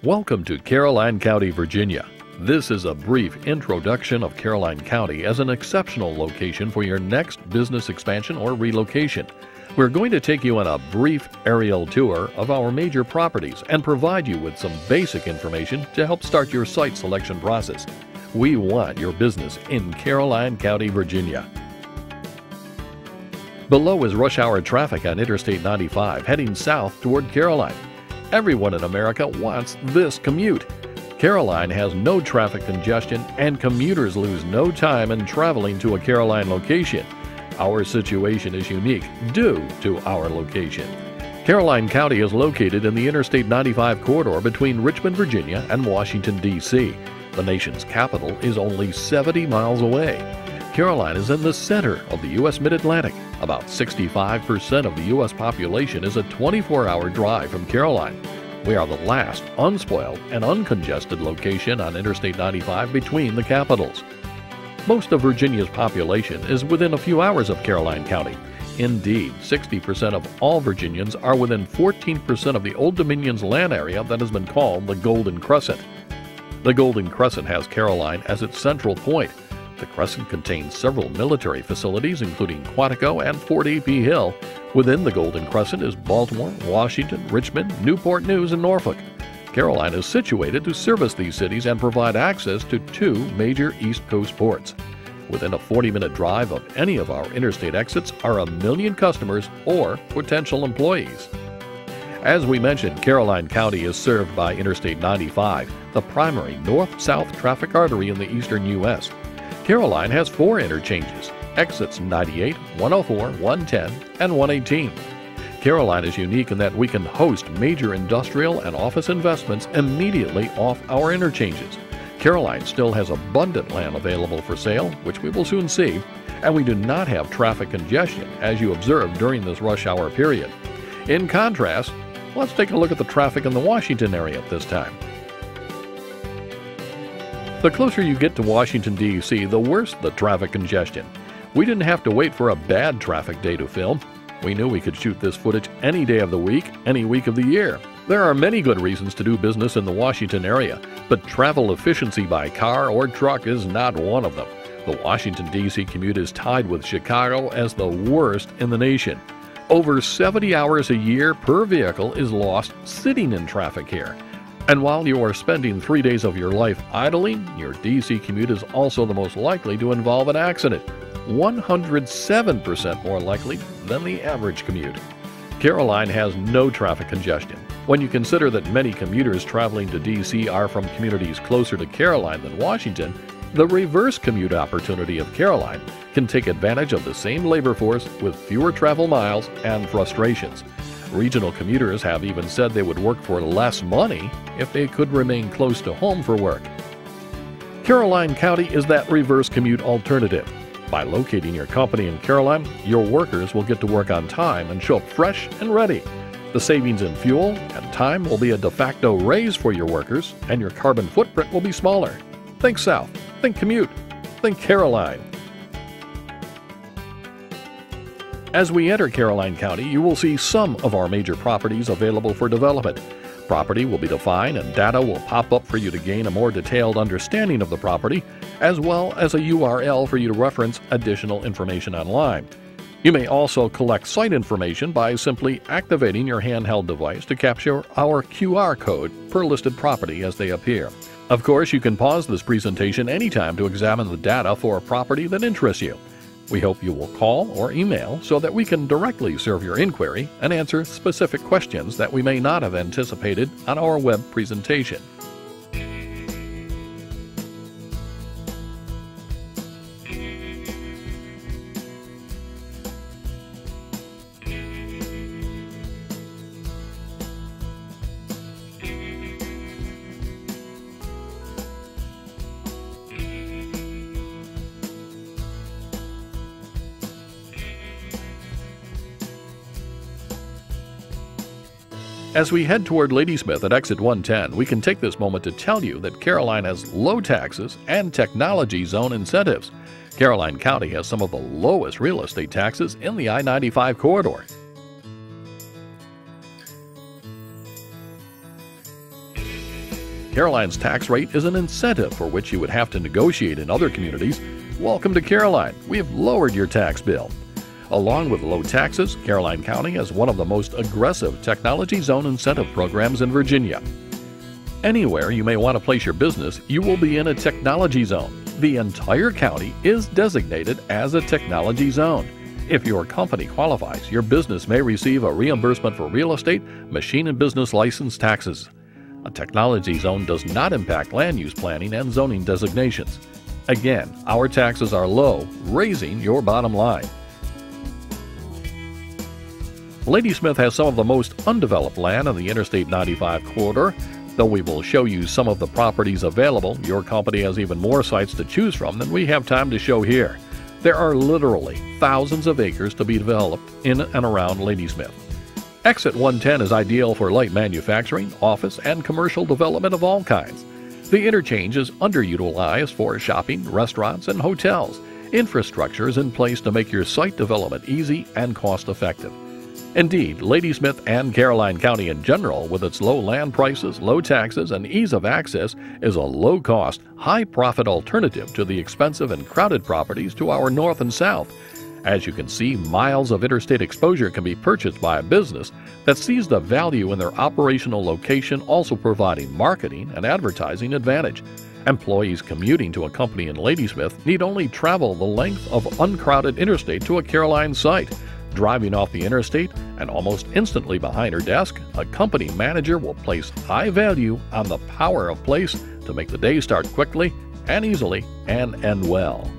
Welcome to Caroline County, Virginia. This is a brief introduction of Caroline County as an exceptional location for your next business expansion or relocation. We're going to take you on a brief aerial tour of our major properties and provide you with some basic information to help start your site selection process. We want your business in Caroline County, Virginia. Below is rush hour traffic on Interstate 95 heading south toward Caroline. Everyone in America wants this commute. Caroline has no traffic congestion and commuters lose no time in traveling to a Caroline location. Our situation is unique due to our location. Caroline County is located in the Interstate 95 corridor between Richmond, Virginia and Washington, D.C. The nation's capital is only 70 miles away. Caroline is in the center of the U.S. Mid-Atlantic. About 65% of the U.S. population is a 24-hour drive from Caroline. We are the last unspoiled and uncongested location on Interstate 95 between the capitals. Most of Virginia's population is within a few hours of Caroline County. Indeed, 60% of all Virginians are within 14% of the Old Dominion's land area that has been called the Golden Crescent. The Golden Crescent has Caroline as its central point. The Crescent contains several military facilities, including Quantico and Fort A.P. Hill. Within the Golden Crescent is Baltimore, Washington, Richmond, Newport News, and Norfolk. Caroline is situated to service these cities and provide access to two major East Coast ports. Within a 40-minute drive of any of our interstate exits are 1 million customers or potential employees. As we mentioned, Caroline County is served by Interstate 95, the primary north-south traffic artery in the eastern U.S. Caroline has 4 interchanges, exits 98, 104, 110, and 118. Caroline is unique in that we can host major industrial and office investments immediately off our interchanges. Caroline still has abundant land available for sale, which we will soon see, and we do not have traffic congestion as you observed during this rush hour period. In contrast, let's take a look at the traffic in the Washington area at this time. The closer you get to Washington, D.C., the worse the traffic congestion. We didn't have to wait for a bad traffic day to film. We knew we could shoot this footage any day of the week, any week of the year. There are many good reasons to do business in the Washington area, but travel efficiency by car or truck is not one of them. The Washington, D.C. commute is tied with Chicago as the worst in the nation. Over 70 hours a year per vehicle is lost sitting in traffic here. And while you are spending 3 days of your life idling, your D.C. commute is also the most likely to involve an accident, 107% more likely than the average commute. Caroline has no traffic congestion. When you consider that many commuters traveling to D.C. are from communities closer to Caroline than Washington, the reverse commute opportunity of Caroline can take advantage of the same labor force with fewer travel miles and frustrations. Regional commuters have even said they would work for less money if they could remain close to home for work. Caroline County is that reverse commute alternative. By locating your company in Caroline, your workers will get to work on time and show up fresh and ready. The savings in fuel and time will be a de facto raise for your workers, and your carbon footprint will be smaller. Think south, think commute, think Caroline. As we enter Caroline County, you will see some of our major properties available for development. Property will be defined and data will pop up for you to gain a more detailed understanding of the property, as well as a URL for you to reference additional information online. You may also collect site information by simply activating your handheld device to capture our QR code per listed property as they appear. Of course, you can pause this presentation anytime to examine the data for a property that interests you. We hope you will call or email so that we can directly serve your inquiry and answer specific questions that we may not have anticipated on our web presentation. As we head toward Ladysmith at exit 110, we can take this moment to tell you that Caroline has low taxes and technology zone incentives. Caroline County has some of the lowest real estate taxes in the I-95 corridor. Caroline's tax rate is an incentive for which you would have to negotiate in other communities. Welcome to Caroline. We have lowered your tax bill. Along with low taxes, Caroline County has one of the most aggressive technology zone incentive programs in Virginia. Anywhere you may want to place your business, you will be in a technology zone. The entire county is designated as a technology zone. If your company qualifies, your business may receive a reimbursement for real estate, machine and business license taxes. A technology zone does not impact land use planning and zoning designations. Again, our taxes are low, raising your bottom line. Ladysmith has some of the most undeveloped land on the Interstate 95 corridor. Though we will show you some of the properties available, your company has even more sites to choose from than we have time to show here. There are literally thousands of acres to be developed in and around Ladysmith. Exit 110 is ideal for light manufacturing, office, and commercial development of all kinds. The interchange is underutilized for shopping, restaurants, and hotels. Infrastructure is in place to make your site development easy and cost-effective. Indeed, Ladysmith and Caroline County in general, with its low land prices, low taxes, and ease of access, is a low-cost, high-profit alternative to the expensive and crowded properties to our north and south. As you can see, miles of interstate exposure can be purchased by a business that sees the value in their operational location, also providing marketing and advertising advantage. Employees commuting to a company in Ladysmith need only travel the length of uncrowded interstate to a Caroline site. Driving off the interstate and almost instantly behind her desk, a company manager will place high value on the power of place to make the day start quickly and easily and end well.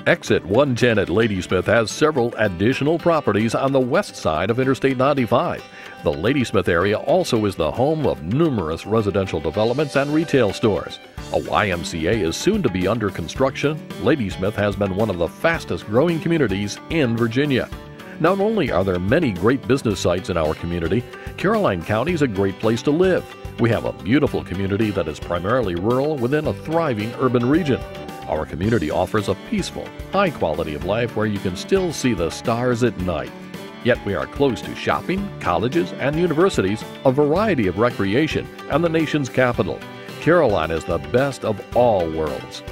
Exit 110 at Ladysmith has several additional properties on the west side of Interstate 95. The Ladysmith area also is the home of numerous residential developments and retail stores. A YMCA is soon to be under construction. Ladysmith has been one of the fastest growing communities in Virginia. Not only are there many great business sites in our community, Caroline County is a great place to live. We have a beautiful community that is primarily rural within a thriving urban region. Our community offers a peaceful, high quality of life where you can still see the stars at night. Yet we are close to shopping, colleges, and universities, a variety of recreation, and the nation's capital. Caroline is the best of all worlds.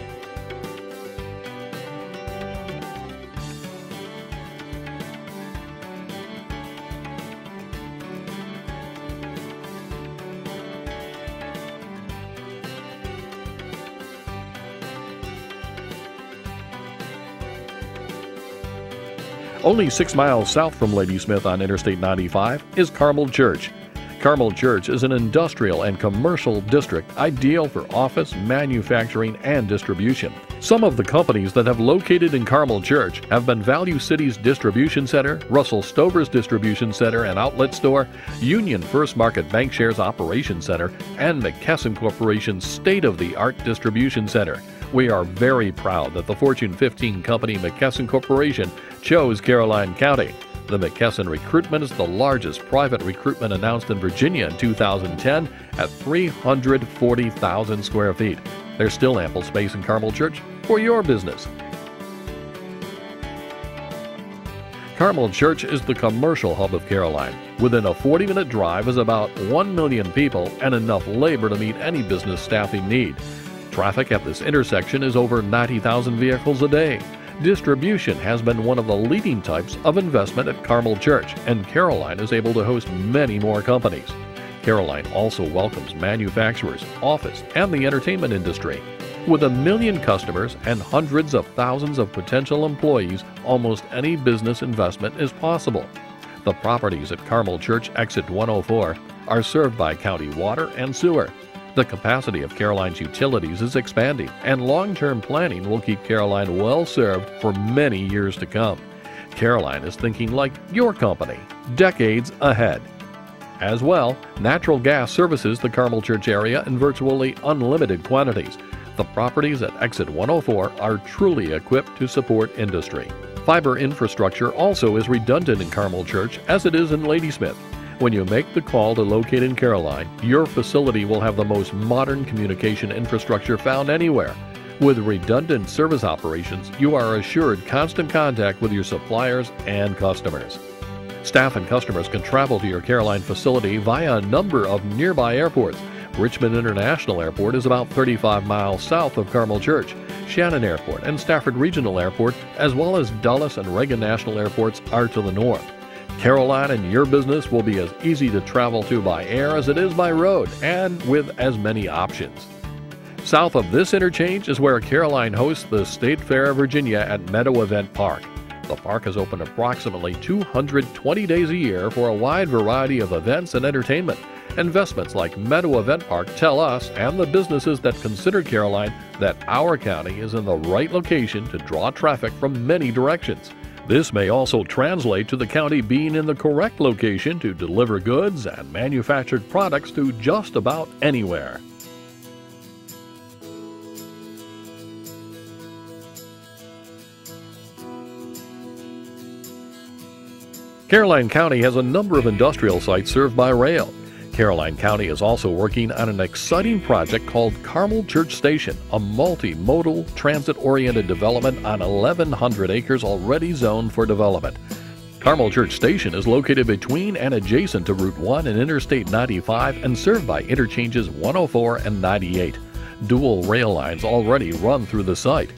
Only 6 miles south from Ladysmith on Interstate 95 is Carmel Church. Carmel Church is an industrial and commercial district ideal for office, manufacturing, and distribution. Some of the companies that have located in Carmel Church have been Value City's Distribution Center, Russell Stover's Distribution Center and Outlet Store, Union First Market Bankshares Operations Center, and McKesson Corporation's state-of-the-art distribution center. We are very proud that the Fortune 15 company McKesson Corporation chose Caroline County. The McKesson recruitment is the largest private recruitment announced in Virginia in 2010 at 340,000 square feet. There's still ample space in Carmel Church for your business. Carmel Church is the commercial hub of Caroline. Within a 40-minute drive is about 1 million people and enough labor to meet any business staffing need. Traffic at this intersection is over 90,000 vehicles a day. Distribution has been one of the leading types of investment at Carmel Church, and Caroline is able to host many more companies. Caroline also welcomes manufacturers, office, and the entertainment industry. With 1 million customers and hundreds of thousands of potential employees, almost any business investment is possible. The properties at Carmel Church Exit 104 are served by county water and sewer. The capacity of Caroline's utilities is expanding, and long-term planning will keep Caroline well served for many years to come. Caroline is thinking like your company, decades ahead. As well, natural gas services the Carmel Church area in virtually unlimited quantities. The properties at Exit 104 are truly equipped to support industry. Fiber infrastructure also is redundant in Carmel Church as it is in Ladysmith. When you make the call to locate in Caroline, your facility will have the most modern communication infrastructure found anywhere. With redundant service operations, you are assured constant contact with your suppliers and customers. Staff and customers can travel to your Caroline facility via a number of nearby airports. Richmond International Airport is about 35 miles south of Carmel Church. Shannon Airport and Stafford Regional Airport, as well as Dulles and Reagan National Airports, are to the north. Caroline and your business will be as easy to travel to by air as it is by road, and with as many options. South of this interchange is where Caroline hosts the State Fair of Virginia at Meadow Event Park. The park is open approximately 220 days a year for a wide variety of events and entertainment. Investments like Meadow Event Park tell us and the businesses that consider Caroline that our county is in the right location to draw traffic from many directions. This may also translate to the county being in the correct location to deliver goods and manufactured products to just about anywhere. Caroline County has a number of industrial sites served by rail. Caroline County is also working on an exciting project called Carmel Church Station, a multimodal, transit-oriented development on 1,100 acres already zoned for development. Carmel Church Station is located between and adjacent to Route 1 and Interstate 95 and served by interchanges 104 and 98. Dual rail lines already run through the site.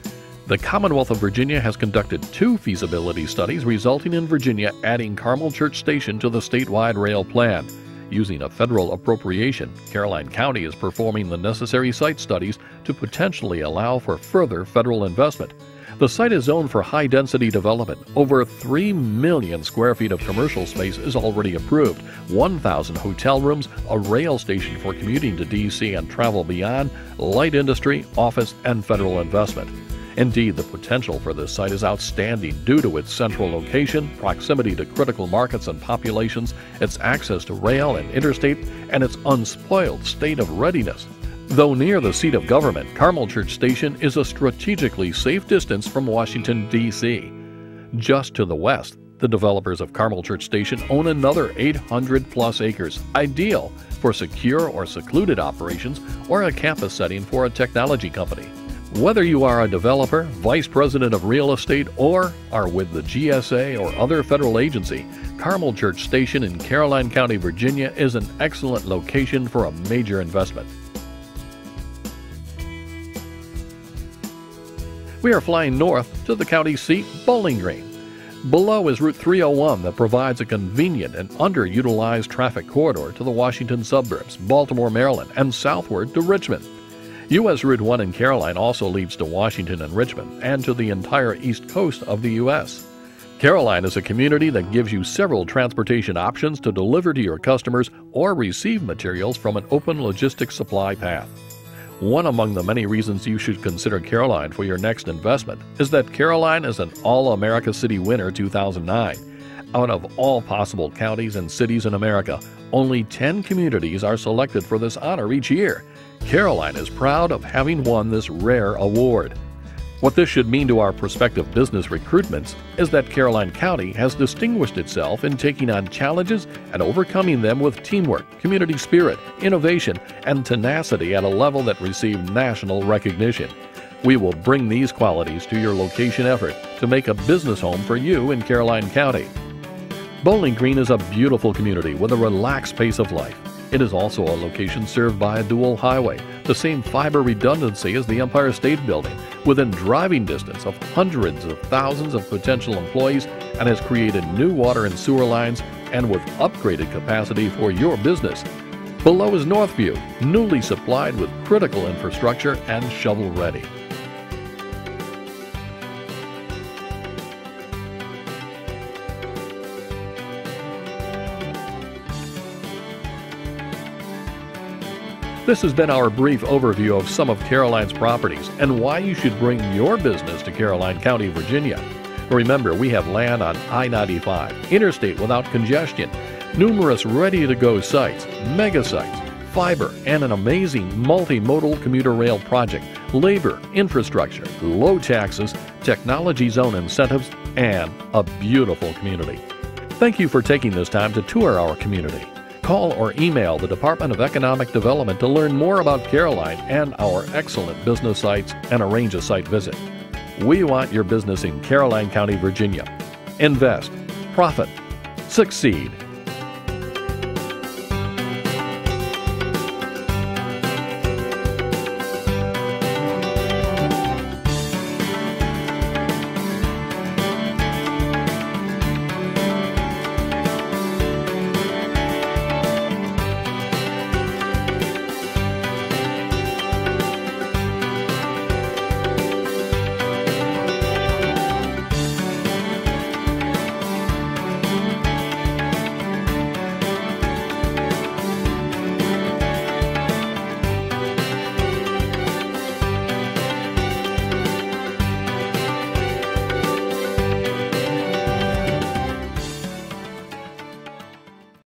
The Commonwealth of Virginia has conducted 2 feasibility studies, resulting in Virginia adding Carmel Church Station to the statewide rail plan. Using a federal appropriation, Caroline County is performing the necessary site studies to potentially allow for further federal investment. The site is zoned for high-density development. Over 3 million square feet of commercial space is already approved, 1,000 hotel rooms, a rail station for commuting to D.C. and travel beyond, light industry, office, and federal investment. Indeed, the potential for this site is outstanding due to its central location, proximity to critical markets and populations, its access to rail and interstate, and its unspoiled state of readiness. Though near the seat of government, Carmel Church Station is a strategically safe distance from Washington, D.C. Just to the west, the developers of Carmel Church Station own another 800-plus acres, ideal for secure or secluded operations or a campus setting for a technology company. Whether you are a developer, vice president of real estate, or are with the GSA or other federal agency, Carmel Church Station in Caroline County, Virginia is an excellent location for a major investment. We are flying north to the county seat, Bowling Green. Below is Route 301 that provides a convenient and underutilized traffic corridor to the Washington suburbs, Baltimore, Maryland, and southward to Richmond. U.S. Route 1 in Caroline also leads to Washington and Richmond and to the entire east coast of the U.S. Caroline is a community that gives you several transportation options to deliver to your customers or receive materials from an open logistics supply path. One among the many reasons you should consider Caroline for your next investment is that Caroline is an All-America City winner 2009. Out of all possible counties and cities in America, only 10 communities are selected for this honor each year. Caroline is proud of having won this rare award. What this should mean to our prospective business recruitments is that Caroline County has distinguished itself in taking on challenges and overcoming them with teamwork, community spirit, innovation, and tenacity at a level that received national recognition. We will bring these qualities to your location effort to make a business home for you in Caroline County. Bowling Green is a beautiful community with a relaxed pace of life. It is also a location served by a dual highway, the same fiber redundancy as the Empire State Building, within driving distance of hundreds of thousands of potential employees, and has created new water and sewer lines and with upgraded capacity for your business. Below is Northview, newly supplied with critical infrastructure and shovel-ready. This has been our brief overview of some of Caroline's properties and why you should bring your business to Caroline County, Virginia. Remember, we have land on I-95, interstate without congestion, numerous ready-to-go sites, mega sites, fiber, and an amazing multimodal commuter rail project, labor, infrastructure, low taxes, technology zone incentives, and a beautiful community. Thank you for taking this time to tour our community. Call or email the Department of Economic Development to learn more about Caroline and our excellent business sites and arrange a site visit. We want your business in Caroline County, Virginia. Invest, profit, Succeed.